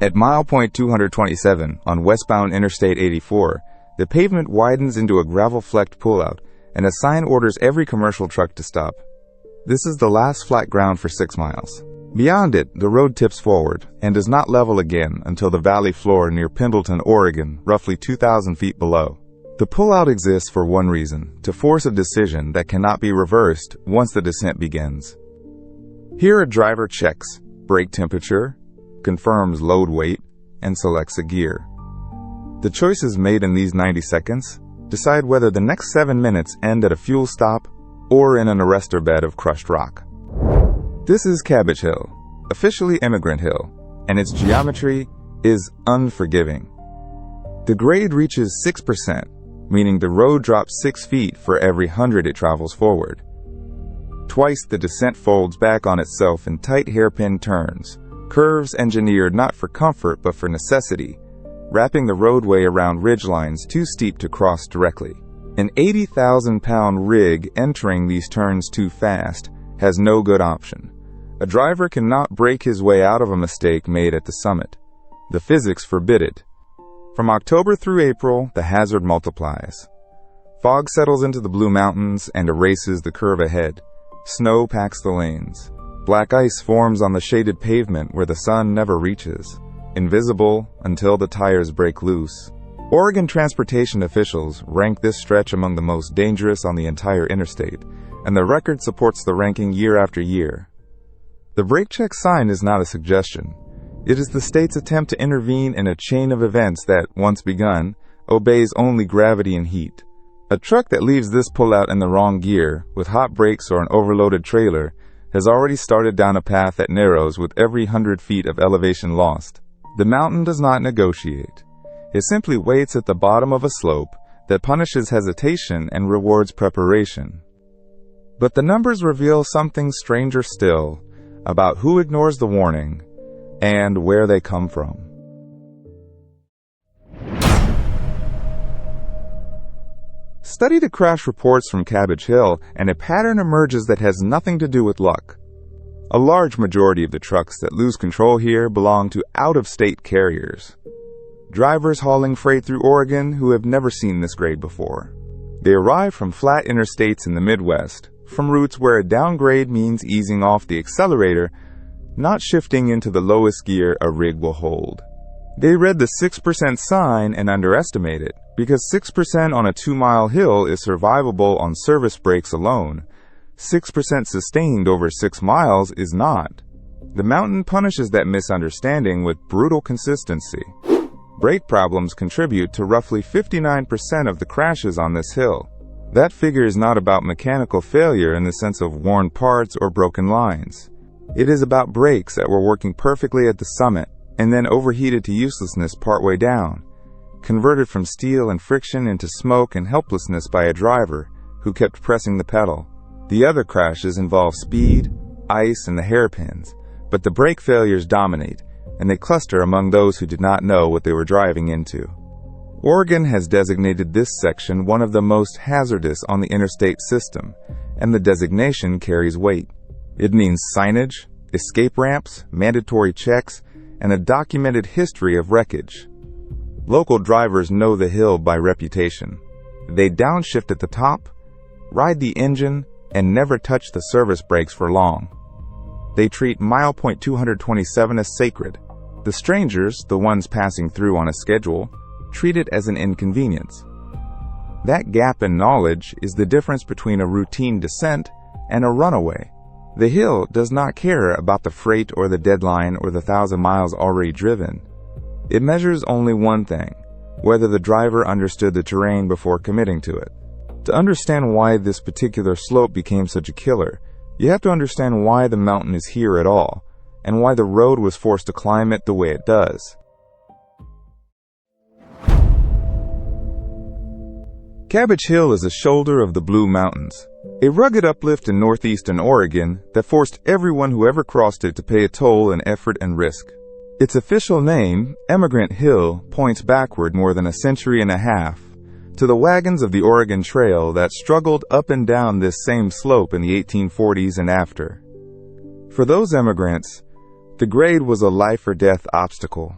At mile point 227 on westbound Interstate 84, the pavement widens into a gravel-flecked pullout, and a sign orders every commercial truck to stop. This is the last flat ground for 6 miles. Beyond it, the road tips forward and does not level again until the valley floor near Pendleton, Oregon, roughly 2,000 feet below. The pullout exists for one reason: to force a decision that cannot be reversed once the descent begins. Here a driver checks brake temperature, confirms load weight, and selects a gear. The choices made in these 90 seconds decide whether the next 7 minutes end at a fuel stop or in an arrestor bed of crushed rock. This is Cabbage Hill, officially Emigrant Hill, and its geometry is unforgiving. The grade reaches 6%, meaning the road drops 6 feet for every 100 it travels forward. Twice the descent folds back on itself in tight hairpin turns, curves engineered not for comfort but for necessity, wrapping the roadway around ridgelines too steep to cross directly. An 80,000-pound rig entering these turns too fast has no good option. A driver cannot break his way out of a mistake made at the summit. The physics forbid it. From October through April, the hazard multiplies. Fog settles into the Blue Mountains and erases the curve ahead. Snow packs the lanes. Black ice forms on the shaded pavement where the sun never reaches, invisible until the tires break loose. Oregon transportation officials rank this stretch among the most dangerous on the entire interstate, and the record supports the ranking year after year. The brake check sign is not a suggestion. It is the state's attempt to intervene in a chain of events that, once begun, obeys only gravity and heat. A truck that leaves this pullout in the wrong gear, with hot brakes or an overloaded trailer, has already started down a path that narrows with every 100 feet of elevation lost. The mountain does not negotiate. It simply waits at the bottom of a slope that punishes hesitation and rewards preparation. But the numbers reveal something stranger still about who ignores the warning and where they come from. Study the crash reports from Cabbage Hill, and a pattern emerges that has nothing to do with luck. A large majority of the trucks that lose control here belong to out-of-state carriers. Drivers hauling freight through Oregon who have never seen this grade before. They arrive from flat interstates in the Midwest, from routes where a downgrade means easing off the accelerator, not shifting into the lowest gear a rig will hold. They read the 6% sign and underestimate it, because 6% on a 2-mile hill is survivable on service brakes alone. 6% sustained over 6 miles is not. The mountain punishes that misunderstanding with brutal consistency. Brake problems contribute to roughly 59% of the crashes on this hill. That figure is not about mechanical failure in the sense of worn parts or broken lines. It is about brakes that were working perfectly at the summit and then overheated to uselessness partway down, converted from steel and friction into smoke and helplessness by a driver who kept pressing the pedal. The other crashes involve speed, ice, and the hairpins, but the brake failures dominate, and they cluster among those who did not know what they were driving into. Oregon has designated this section one of the most hazardous on the interstate system, and the designation carries weight. It means signage, escape ramps, mandatory checks, and a documented history of wreckage. Local drivers know the hill by reputation. They downshift at the top, ride the engine, and never touch the service brakes for long. They treat mile point 227 as sacred. The strangers, the ones passing through on a schedule, treat it as an inconvenience. That gap in knowledge is the difference between a routine descent and a runaway. The hill does not care about the freight or the deadline or the 1,000 miles already driven. It measures only one thing: whether the driver understood the terrain before committing to it. To understand why this particular slope became such a killer, you have to understand why the mountain is here at all, and why the road was forced to climb it the way it does. Cabbage Hill is a shoulder of the Blue Mountains, a rugged uplift in northeastern Oregon that forced everyone who ever crossed it to pay a toll in effort and risk. Its official name, Emigrant Hill, points backward more than a century and a half, to the wagons of the Oregon Trail that struggled up and down this same slope in the 1840s and after. For those emigrants, the grade was a life-or-death obstacle.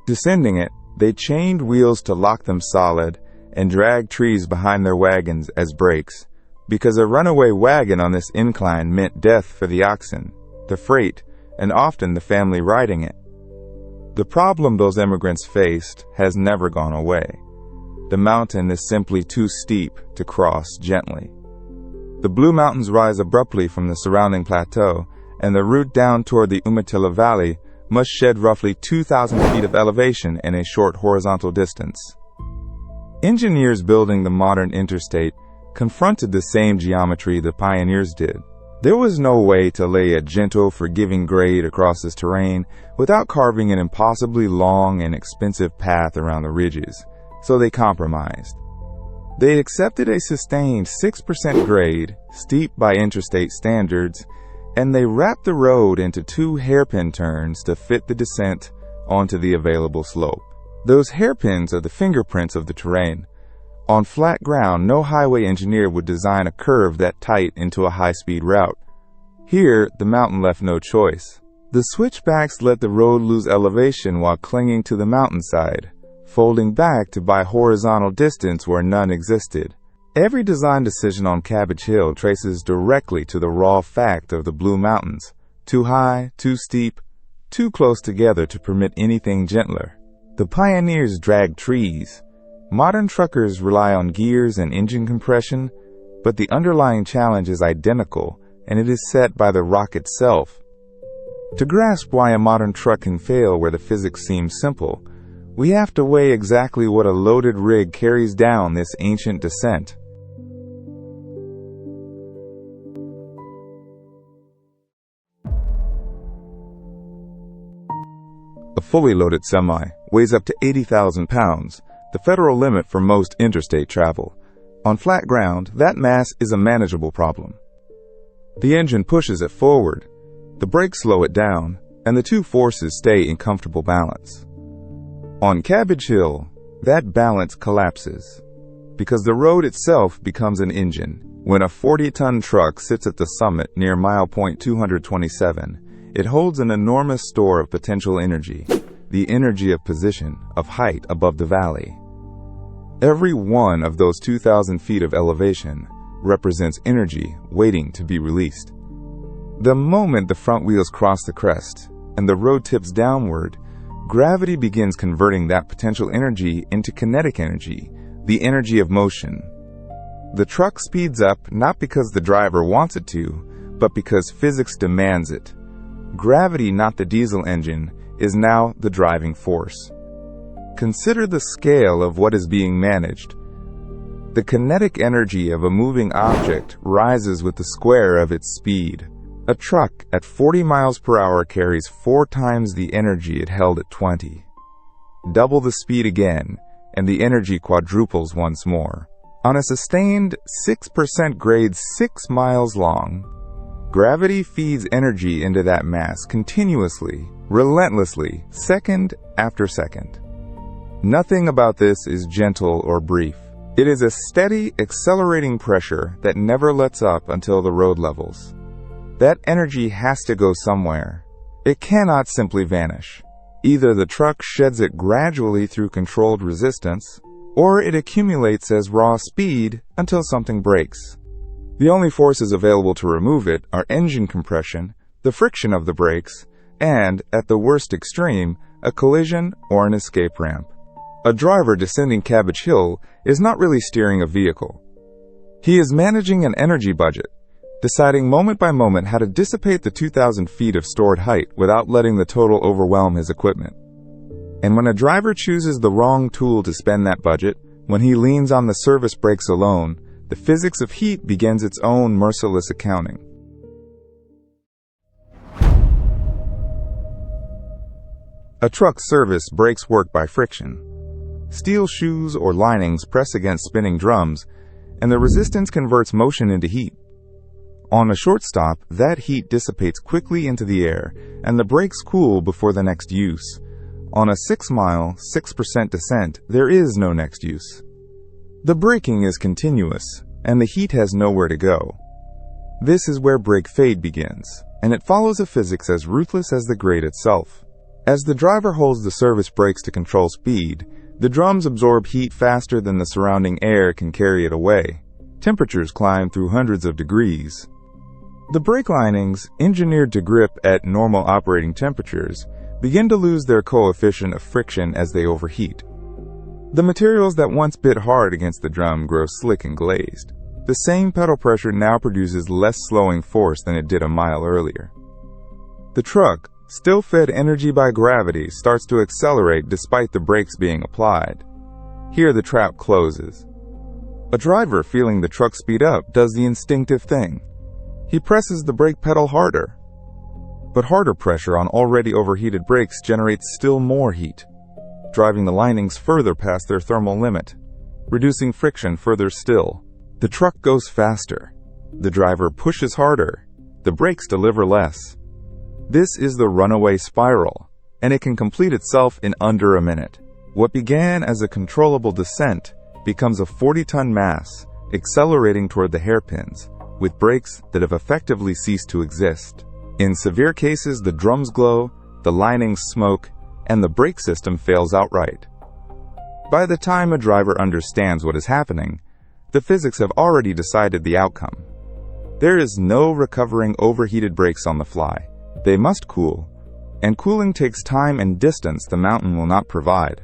Descending it, they chained wheels to lock them solid and dragged trees behind their wagons as brakes, because a runaway wagon on this incline meant death for the oxen, the freight, and often the family riding it. The problem those emigrants faced has never gone away. The mountain is simply too steep to cross gently. The Blue Mountains rise abruptly from the surrounding plateau, and the route down toward the Umatilla Valley must shed roughly 2,000 feet of elevation in a short horizontal distance. Engineers building the modern interstate confronted the same geometry the pioneers did. There was no way to lay a gentle, forgiving grade across this terrain without carving an impossibly long and expensive path around the ridges, so they compromised. They accepted a sustained 6% grade, steep by interstate standards, and they wrapped the road into 2 hairpin turns to fit the descent onto the available slope. Those hairpins are the fingerprints of the terrain. On flat ground, no highway engineer would design a curve that tight into a high-speed route. Here, the mountain left no choice. The switchbacks let the road lose elevation while clinging to the mountainside, folding back to buy horizontal distance where none existed. Every design decision on Cabbage Hill traces directly to the raw fact of the Blue Mountains: too high, too steep, too close together to permit anything gentler. The pioneers dragged trees. Modern truckers rely on gears and engine compression, but the underlying challenge is identical, and it is set by the rock itself. To grasp why a modern truck can fail where the physics seem simple, we have to weigh exactly what a loaded rig carries down this ancient descent. A fully loaded semi weighs up to 80,000 pounds, the federal limit for most interstate travel. On flat ground, that mass is a manageable problem. The engine pushes it forward, the brakes slow it down, and the two forces stay in comfortable balance. On Cabbage Hill, that balance collapses, because the road itself becomes an engine. When a 40-ton truck sits at the summit near mile point 227, it holds an enormous store of potential energy, the energy of position, of height above the valley. Every one of those 2,000 feet of elevation represents energy waiting to be released. The moment the front wheels cross the crest and the road tips downward, gravity begins converting that potential energy into kinetic energy, the energy of motion. The truck speeds up not because the driver wants it to, but because physics demands it. Gravity, not the diesel engine, is now the driving force. Consider the scale of what is being managed. The kinetic energy of a moving object rises with the square of its speed. A truck at 40 miles per hour carries 4 times the energy it held at 20. Double the speed again, and the energy quadruples once more. On a sustained 6% grade 6 miles long, gravity feeds energy into that mass continuously, relentlessly, second after second. Nothing about this is gentle or brief. It is a steady, accelerating pressure that never lets up until the road levels. That energy has to go somewhere. It cannot simply vanish. Either the truck sheds it gradually through controlled resistance, or it accumulates as raw speed until something breaks. The only forces available to remove it are engine compression, the friction of the brakes, and, at the worst extreme, a collision or an escape ramp. A driver descending Cabbage Hill is not really steering a vehicle. He is managing an energy budget, deciding moment by moment how to dissipate the 2,000 feet of stored height without letting the total overwhelm his equipment. And when a driver chooses the wrong tool to spend that budget, when he leans on the service brakes alone, the physics of heat begins its own merciless accounting. A truck's service brakes work by friction. Steel shoes or linings press against spinning drums, and the resistance converts motion into heat. On a short stop, that heat dissipates quickly into the air, and the brakes cool before the next use. On a 6-mile, 6% descent, there is no next use. The braking is continuous, and the heat has nowhere to go. This is where brake fade begins, and it follows a physics as ruthless as the grade itself. As the driver holds the service brakes to control speed, the drums absorb heat faster than the surrounding air can carry it away. Temperatures climb through hundreds of degrees. The brake linings, engineered to grip at normal operating temperatures, begin to lose their coefficient of friction as they overheat. The materials that once bit hard against the drum grow slick and glazed. The same pedal pressure now produces less slowing force than it did a mile earlier. The truck, still fed energy by gravity, starts to accelerate despite the brakes being applied. Here the trap closes. A driver feeling the truck speed up does the instinctive thing. He presses the brake pedal harder. But harder pressure on already overheated brakes generates still more heat, driving the linings further past their thermal limit, reducing friction further still. The truck goes faster. The driver pushes harder. The brakes deliver less. This is the runaway spiral, and it can complete itself in under a minute. What began as a controllable descent becomes a 40-ton mass, accelerating toward the hairpins, with brakes that have effectively ceased to exist. In severe cases, the drums glow, the linings smoke, and the brake system fails outright. By the time a driver understands what is happening, the physics have already decided the outcome. There is no recovering overheated brakes on the fly. They must cool, and cooling takes time and distance the mountain will not provide.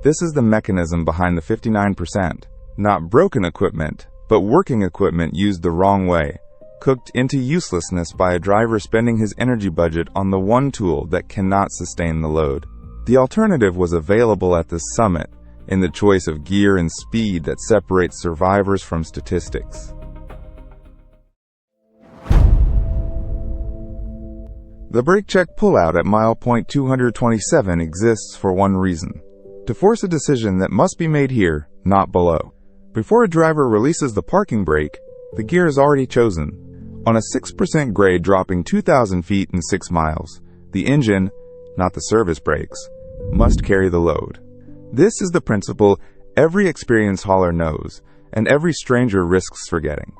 This is the mechanism behind the 59%. Not broken equipment, but working equipment used the wrong way, cooked into uselessness by a driver spending his energy budget on the one tool that cannot sustain the load. The alternative was available at the summit, in the choice of gear and speed that separates survivors from statistics. The brake check pullout at mile point 227 exists for one reason: to force a decision that must be made here, not below. Before a driver releases the parking brake, the gear is already chosen. On a 6% grade dropping 2,000 feet in 6 miles, the engine, not the service brakes, must carry the load. This is the principle every experienced hauler knows, and every stranger risks forgetting.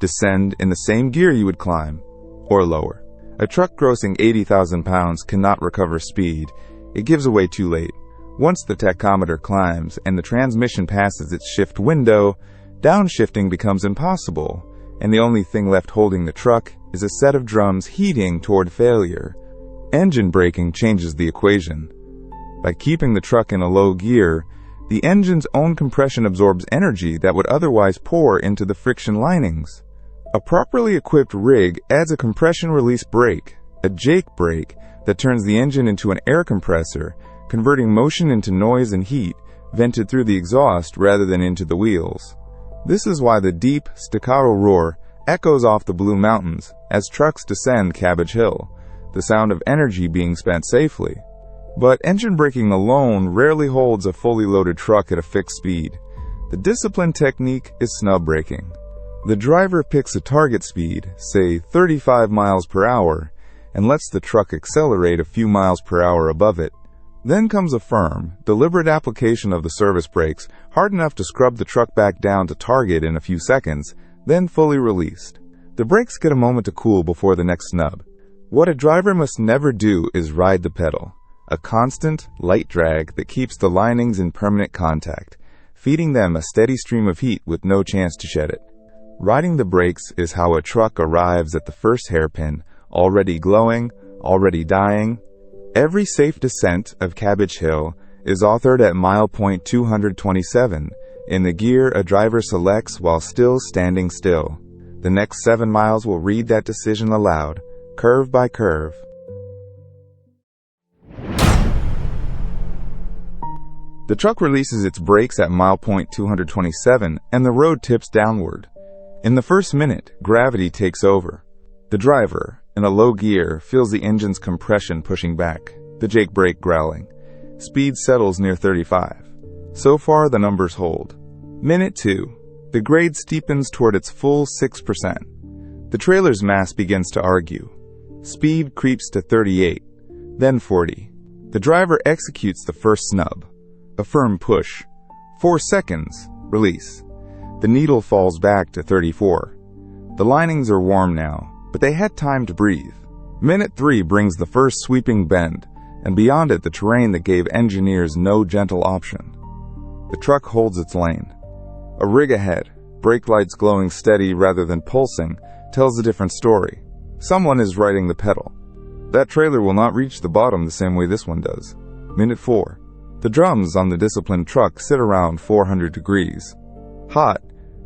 Descend in the same gear you would climb, or lower. A truck grossing 80,000 pounds cannot recover speed. It gives away too late. Once the tachometer climbs and the transmission passes its shift window, downshifting becomes impossible, and the only thing left holding the truck is a set of drums heating toward failure. Engine braking changes the equation. By keeping the truck in a low gear, the engine's own compression absorbs energy that would otherwise pour into the friction linings. A properly equipped rig adds a compression release brake, a Jake brake, that turns the engine into an air compressor, converting motion into noise and heat, vented through the exhaust rather than into the wheels. This is why the deep, staccato roar echoes off the Blue Mountains as trucks descend Cabbage Hill, the sound of energy being spent safely. But engine braking alone rarely holds a fully loaded truck at a fixed speed. The disciplined technique is snub braking. The driver picks a target speed, say 35 miles per hour, and lets the truck accelerate a few miles per hour above it. Then comes a firm, deliberate application of the service brakes, hard enough to scrub the truck back down to target in a few seconds, then fully released. The brakes get a moment to cool before the next snub. What a driver must never do is ride the pedal, a constant, light drag that keeps the linings in permanent contact, feeding them a steady stream of heat with no chance to shed it. Riding the brakes is how a truck arrives at the first hairpin, already glowing, already dying. Every safe descent of Cabbage Hill is authored at mile point 227, in the gear a driver selects while still standing still. The next 7 miles will read that decision aloud, curve by curve. The truck releases its brakes at mile point 227, and the road tips downward. In the first minute, gravity takes over. The driver, in a low gear, feels the engine's compression pushing back, the Jake brake growling. Speed settles near 35. So far, the numbers hold. Minute 2. The grade steepens toward its full 6%. The trailer's mass begins to argue. Speed creeps to 38, then 40. The driver executes the first snub. A firm push. 4 seconds. Release. The needle falls back to 34. The linings are warm now, but they had time to breathe. Minute 3 brings the first sweeping bend, and beyond it the terrain that gave engineers no gentle option. The truck holds its lane. A rig ahead, brake lights glowing steady rather than pulsing, tells a different story. Someone is riding the pedal. That trailer will not reach the bottom the same way this one does. Minute 4. The drums on the disciplined truck sit around 400 degrees. Hot,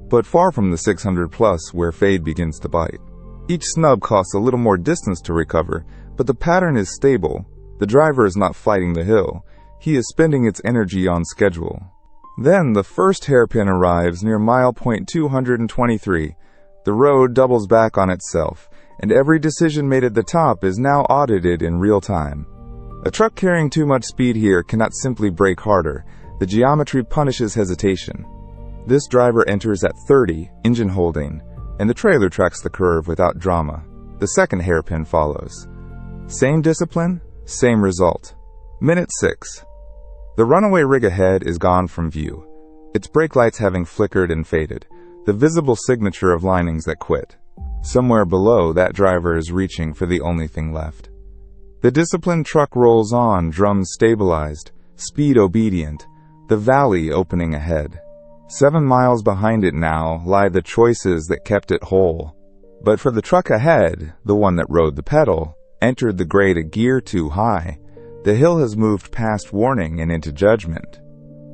but far from the 600 plus where fade begins to bite. Each snub costs a little more distance to recover, but the pattern is stable. The driver is not fighting the hill. He is spending its energy on schedule. Then the first hairpin arrives near mile point 223. The road doubles back on itself, and every decision made at the top is now audited in real time. A truck carrying too much speed here cannot simply brake harder. The geometry punishes hesitation. This driver enters at 30, engine holding, and the trailer tracks the curve without drama. The second hairpin follows. Same discipline, same result. Minute 6. The runaway rig ahead is gone from view, its brake lights having flickered and faded, the visible signature of linings that quit. Somewhere below, that driver is reaching for the only thing left. The disciplined truck rolls on, drums stabilized, speed obedient, the valley opening ahead. 7 miles behind it now lie the choices that kept it whole. But for the truck ahead, the one that rode the pedal, entered the grade a gear too high. The hill has moved past warning and into judgment.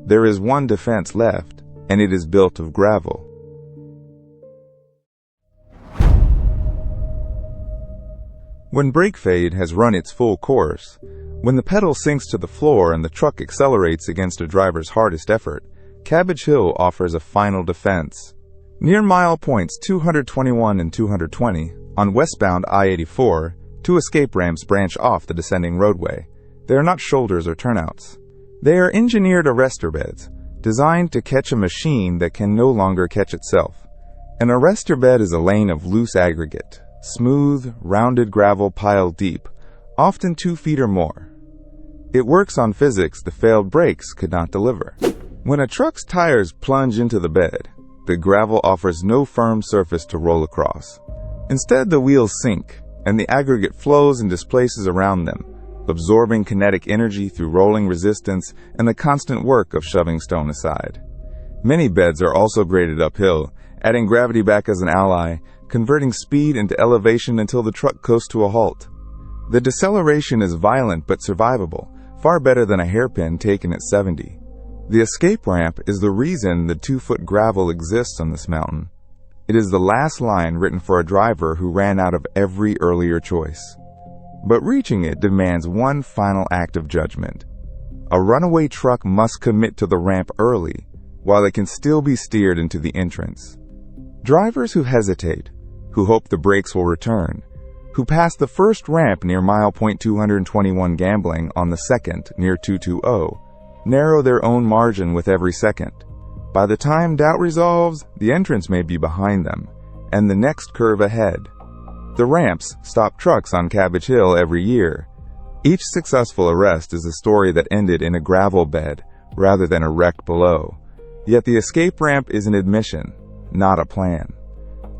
There is one defense left, and it is built of gravel. When brake fade has run its full course, when the pedal sinks to the floor and the truck accelerates against a driver's hardest effort, Cabbage Hill offers a final defense. Near mile points 221 and 220, on westbound I-84, 2 escape ramps branch off the descending roadway. They are not shoulders or turnouts. They are engineered arrestor beds, designed to catch a machine that can no longer catch itself. An arrestor bed is a lane of loose aggregate. Smooth, rounded gravel piled deep, often 2 feet or more. It works on physics the failed brakes could not deliver. When a truck's tires plunge into the bed, the gravel offers no firm surface to roll across. Instead, the wheels sink, and the aggregate flows and displaces around them, absorbing kinetic energy through rolling resistance and the constant work of shoving stone aside. Many beds are also graded uphill, adding gravity back as an ally, converting speed into elevation until the truck coasts to a halt. The deceleration is violent but survivable, far better than a hairpin taken at 70. The escape ramp is the reason the 2-foot gravel exists on this mountain. It is the last line written for a driver who ran out of every earlier choice. But reaching it demands one final act of judgment. A runaway truck must commit to the ramp early, while it can still be steered into the entrance. Drivers who hesitate, who hope the brakes will return, who pass the first ramp near mile point 221 gambling on the second near 220, narrow their own margin with every second. By the time doubt resolves, the entrance may be behind them, and the next curve ahead. The ramps stop trucks on Cabbage Hill every year. Each successful arrest is a story that ended in a gravel bed rather than a wreck below. Yet the escape ramp is an admission, not a plan.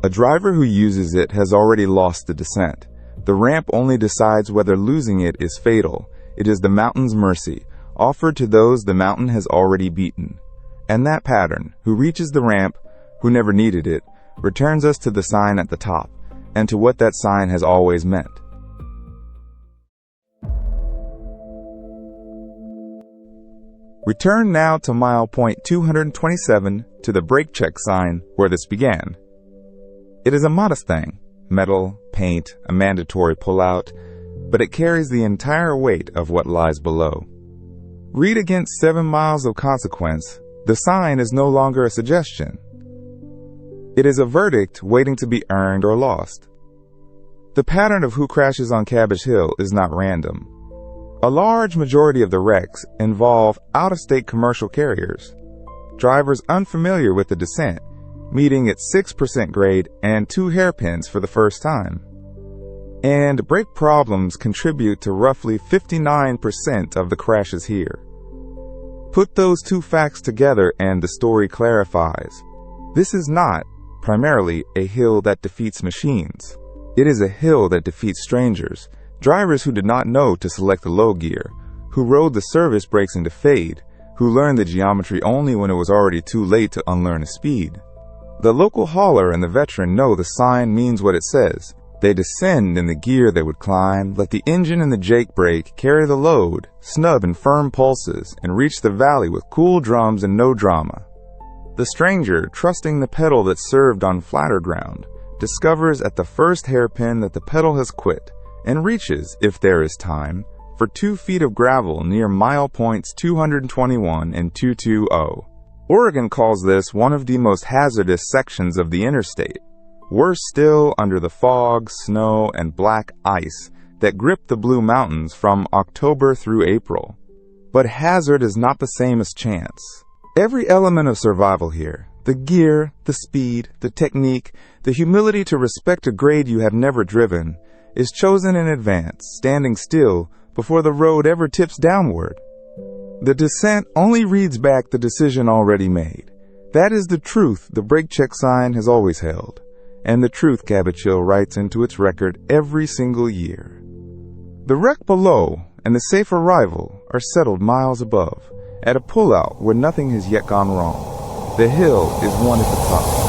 A driver who uses it has already lost the descent. The ramp only decides whether losing it is fatal. It is the mountain's mercy, offered to those the mountain has already beaten. And that pattern, who reaches the ramp, who never needed it, returns us to the sign at the top, and to what that sign has always meant. Return now to mile point 227 to the brake check sign where this began. It is a modest thing, metal, paint, a mandatory pullout, but it carries the entire weight of what lies below. Read against 7 miles of consequence, the sign is no longer a suggestion. It is a verdict waiting to be earned or lost. The pattern of who crashes on Cabbage Hill is not random. A large majority of the wrecks involve out-of-state commercial carriers, drivers unfamiliar with the descent, meeting at 6% grade and 2 hairpins for the first time. And brake problems contribute to roughly 59% of the crashes here. Put those 2 facts together and the story clarifies. This is not, primarily, a hill that defeats machines. It is a hill that defeats strangers, Drivers who did not know to select the low gear, who rode the service brakes into fade, who learned the geometry only when it was already too late to unlearn a speed. The local hauler and the veteran know the sign means what it says. They descend in the gear they would climb, let the engine and the jake brake carry the load, snub and firm pulses, and reach the valley with cool drums and no drama. The stranger, trusting the pedal that served on flatter ground, discovers at the first hairpin that the pedal has quit, and reaches, if there is time, for 2 feet of gravel near mile points 221 and 220. Oregon calls this one of the most hazardous sections of the interstate. Worse still, under the fog, snow, and black ice that grip the Blue Mountains from October through April. But hazard is not the same as chance. Every element of survival here, the gear, the speed, the technique, the humility to respect a grade you have never driven, is chosen in advance, standing still before the road ever tips downward. The descent only reads back the decision already made. That is the truth the brake check sign has always held, and the truth Cabbage Hill writes into its record every single year. The wreck below and the safe arrival are settled miles above, at a pullout where nothing has yet gone wrong. The hill is one at the top.